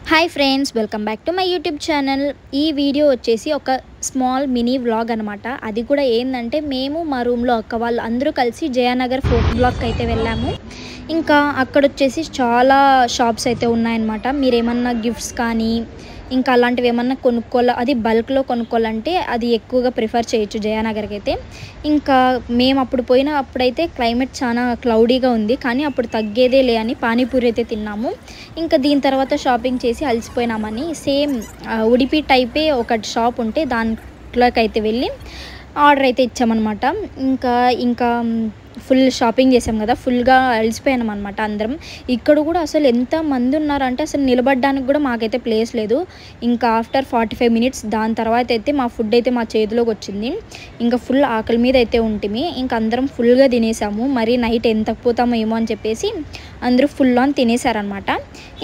Hi friends, welcome back to my YouTube channel. ఈ video వచ్చేసి ఒక స్మాల్ మినీ వ్లాగ్ అనమాట. అది కూడా ఏంటంటే మేము మా రూమ్లో అక్క వాళ్ళు అందరూ కలిసి జయానగర్ ఫోక్ బ్లాక్ అయితే వెళ్ళాము. ఇంకా అక్కడ వచ్చేసి చాలా షాప్స్ అయితే ఉన్నాయన్నమాట. మీరు ఏమన్నా గిఫ్ట్స్ కానీ ఇంకా అలాంటివి ఏమన్నా కొనుక్కోవాలి, అది బల్క్లో కొనుక్కోవాలంటే అది ఎక్కువగా ప్రిఫర్ చేయొచ్చు జయానగర్కి అయితే. ఇంకా మేము అప్పుడైతే క్లైమేట్ చాలా క్లౌడీగా ఉంది, కానీ అప్పుడు తగ్గేదే లే అని పానీపూరి అయితే తిన్నాము. ఇంకా దీని తర్వాత షాపింగ్ చేసి అలసిపోయినామని సేమ్ ఉడిపి టైపే ఒక షాప్ ఉంటే దాంట్లోకి అయితే వెళ్ళి ఆర్డర్ అయితే ఇచ్చామన్నమాట. ఇంకా ఫుల్ షాపింగ్ చేసాం కదా, ఫుల్గా అలసిపోయాం అనమాట అందరం. ఇక్కడ కూడా అసలు ఎంత మంది ఉన్నారంటే అసలు నిలబడడానికి కూడా మాకైతే ప్లేస్ లేదు. ఇంకా ఆఫ్టర్ 45 మినిట్స్ దాని తర్వాత అయితే మా ఫుడ్ అయితే మా చేతిలోకి వచ్చింది. ఇంకా ఫుల్ ఆకలి మీద అయితే ఉంటుంది. ఇంకా అందరం ఫుల్గా తినేసాము. మరి నైట్ ఎంత పోతామో ఏమో అని చెప్పేసి అందరూ ఫుల్ ఆన్ తినేసారనమాట.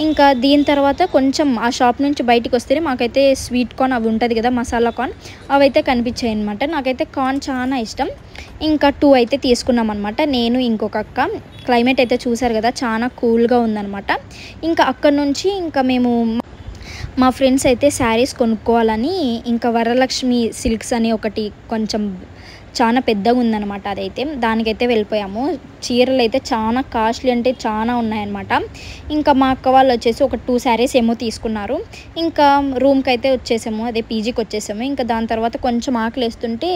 ఇంకా దీని తర్వాత కొంచెం ఆ షాప్ నుంచి బయటికి వస్తేనే మాకైతే స్వీట్ కార్న్ అవి ఉంటుంది కదా, మసాలా కార్న్, అవి అయితే కనిపించాయి అనమాట. నాకైతే కార్న్ చాలా ఇష్టం. ఇంకా 2 అయితే తీసుకున్నాం అనమాట, నేను ఇంకొక అక్క. క్లైమేట్ అయితే చూసారు కదా, చాలా కూల్గా ఉందన్నమాట. ఇంకా అక్కడ నుంచి ఇంకా మేము మా ఫ్రెండ్స్ అయితే శారీస్ కొనుక్కోవాలని ఇంకా వరలక్ష్మి సిల్క్స్ అని ఒకటి కొంచెం చాలా పెద్దగా ఉందన్నమాట, అదైతే దానికైతే వెళ్ళిపోయాము. చీరలు అయితే చాలా కాస్ట్లీ అంటే చాలా ఉన్నాయన్నమాట. ఇంకా మా అక్క వాళ్ళు వచ్చేసి ఒక 2 శారీస్ ఏమో తీసుకున్నారు. ఇంకా రూమ్కి అయితే వచ్చేసాము, అదే పీజీకి వచ్చేసాము. ఇంకా దాని తర్వాత కొంచెం ఆకలి వేస్తుంటే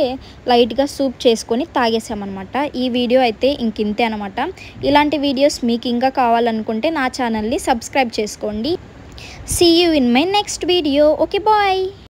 లైట్గా సూప్ చేసుకొని తాగేసామన్నమాట. ఈ వీడియో అయితే ఇంతే అనమాట. ఇలాంటి వీడియోస్ మీకు ఇంకా కావాలనుకుంటే నా ఛానల్ని సబ్స్క్రైబ్ చేసుకోండి. See you in my next video. Okay, bye.